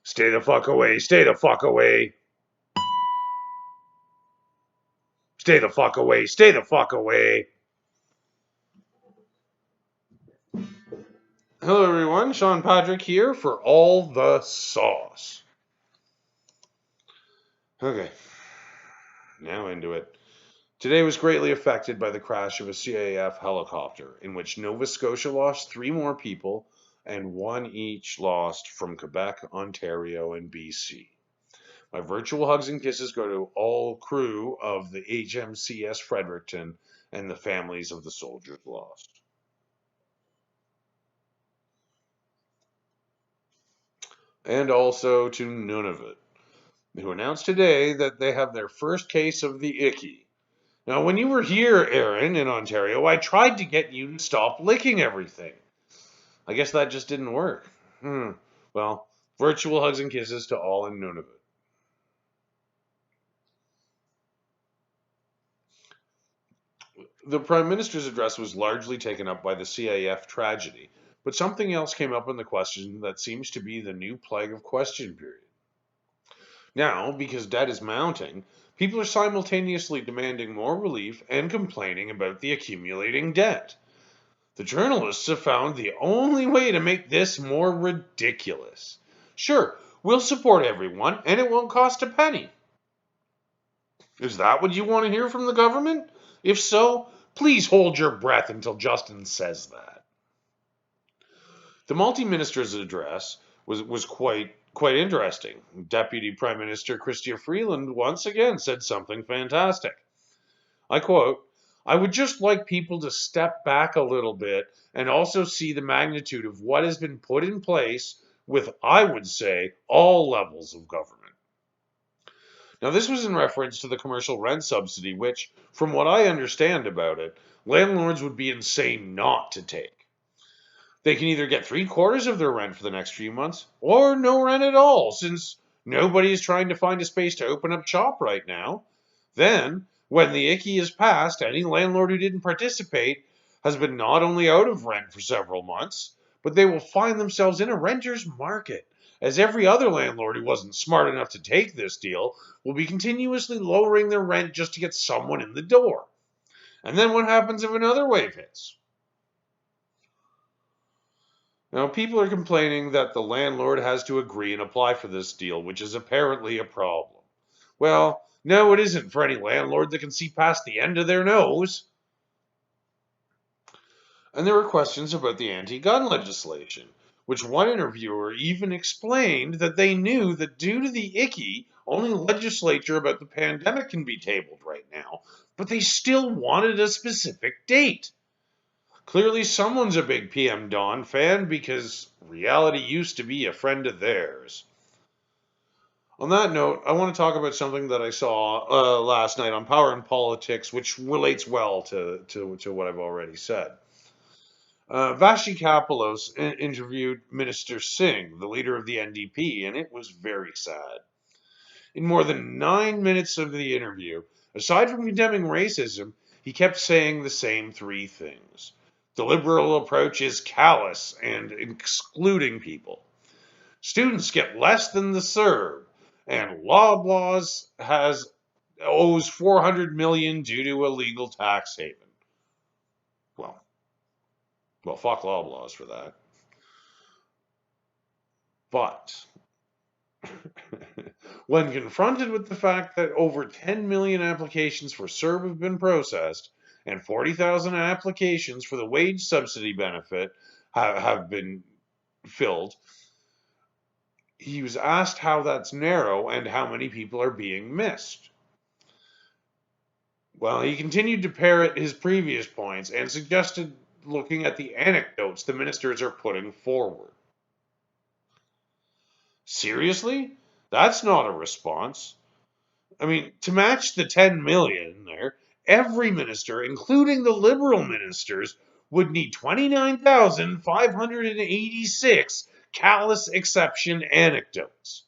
Stay the fuck away. Stay the fuck away. Stay the fuck away. Stay the fuck away. Hello, everyone. Sean Patrick here for All the Sauce. Okay, now into it. Today was greatly affected by the crash of a CAF helicopter, in which Nova Scotia lost 3 more people and 1 each lost from Quebec, Ontario, and BC. My virtual hugs and kisses go to all crew of the HMCS Fredericton and the families of the soldiers lost. And also to Nunavut, who announced today that they have their first case of the icky. Now, when you were here, Aaron, in Ontario, I tried to get you to stop licking everything. I guess that just didn't work. Well, virtual hugs and kisses to all in Nunavut. The Prime Minister's address was largely taken up by the CAF tragedy, but something else came up in the question that seems to be the new plague of question period. Now, because debt is mounting, people are simultaneously demanding more relief and complaining about the accumulating debt. The journalists have found the only way to make this more ridiculous. Sure, we'll support everyone, and it won't cost a penny. Is that what you want to hear from the government? If so, please hold your breath until Justin says that. The multi-minister's address was quite interesting. Deputy Prime Minister Chrystia Freeland once again said something fantastic. I quote, "I would just like people to step back a little bit and also see the magnitude of what has been put in place with, I would say, all levels of government." Now, this was in reference to the commercial rent subsidy, which, from what I understand about it, landlords would be insane not to take. They can either get 3/4 of their rent for the next few months, or no rent at all, since nobody is trying to find a space to open up shop right now. Then, when the icky is passed, any landlord who didn't participate has been not only out of rent for several months, but they will find themselves in a renter's market, as every other landlord who wasn't smart enough to take this deal will be continuously lowering their rent just to get someone in the door. And then what happens if another wave hits? Now, people are complaining that the landlord has to agree and apply for this deal, which is apparently a problem. Well, no, it isn't for any landlord that can see past the end of their nose. And there were questions about the anti-gun legislation, which one interviewer even explained that they knew that due to the icky, only legislature about the pandemic can be tabled right now, but they still wanted a specific date. Clearly, someone's a big PM Dawn fan because reality used to be a friend of theirs. On that note, I want to talk about something that I saw last night on Power and Politics, which relates well to what I've already said. Vashi Kapelos interviewed Minister Singh, the leader of the NDP, and it was very sad. In more than 9 minutes of the interview, aside from condemning racism, he kept saying the same 3 things. The liberal approach is callous and excluding people. Students get less than the CERB, and Loblaws owes $400 million due to a legal tax haven. Well, fuck Loblaws for that. But when confronted with the fact that over 10 million applications for CERB have been processed and 40,000 applications for the wage subsidy benefit have been filled, he was asked how that's narrow and how many people are being missed. Well, he continued to parrot his previous points and suggested looking at the anecdotes the ministers are putting forward. Seriously? That's not a response. I mean, to match the 10 million there, every minister, including the liberal ministers, would need 29,586 callous exception anecdotes.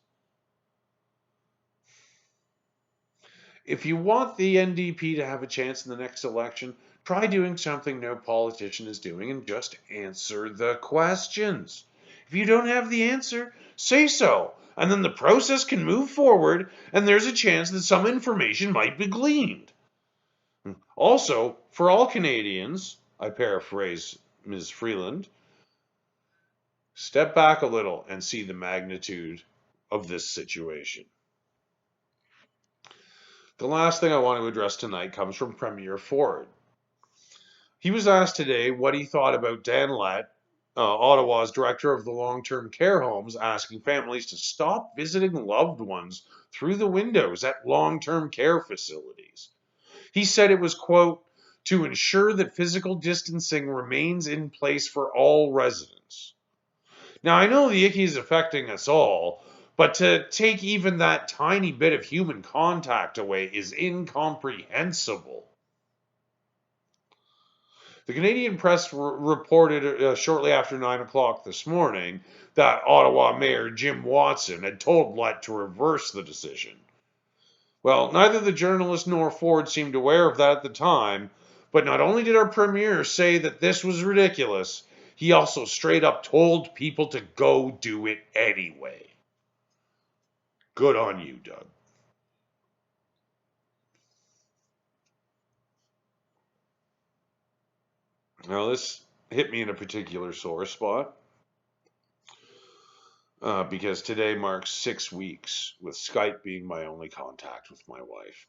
If you want the NDP to have a chance in the next election, try doing something no politician is doing and just answer the questions. If you don't have the answer, say so, And then the process can move forward, and there's a chance that some information might be gleaned. Also, for all Canadians, I paraphrase Ms. Freeland, step back a little and see the magnitude of this situation. The last thing I want to address tonight comes from Premier Ford. He was asked today what he thought about Dan Lett, Ottawa's director of the long-term care homes, asking families to stop visiting loved ones through the windows at long-term care facilities. He said it was, quote, to ensure that physical distancing remains in place for all residents. Now, I know the icky is affecting us all, but to take even that tiny bit of human contact away is incomprehensible. The Canadian press reported shortly after 9 o'clock this morning that Ottawa Mayor Jim Watson had told Lett to reverse the decision. Well, neither the journalist nor Ford seemed aware of that at the time, but not only did our premier say that this was ridiculous, he also straight up told people to go do it anyway. Good on you, Doug. Now, this hit me in a particular sore spot because today marks 6 weeks with Skype being my only contact with my wife.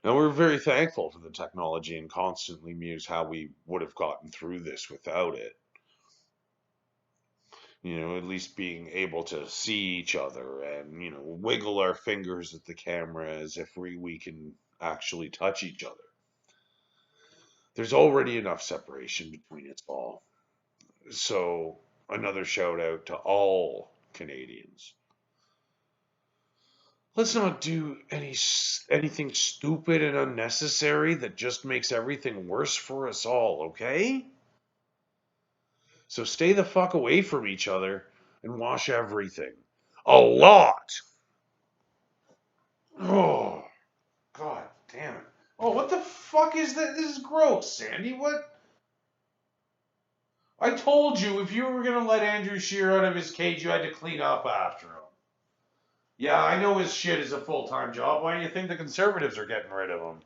Now, we're very thankful for the technology and constantly muse how we would have gotten through this without it. At least being able to see each other and, wiggle our fingers at the camera as if we can actually touch each other. There's already enough separation between us all. So, another shout out to all Canadians. Let's not do anything stupid and unnecessary that just makes everything worse for us all, okay? So stay the fuck away from each other and wash everything. A lot. Oh, god damn it. Oh, what the fuck is that? This is gross, Sandy. What? I told you if you were going to let Andrew Scheer out of his cage, you had to clean up after him. Yeah, I know his shit is a full-time job. Why do you think the Conservatives are getting rid of him?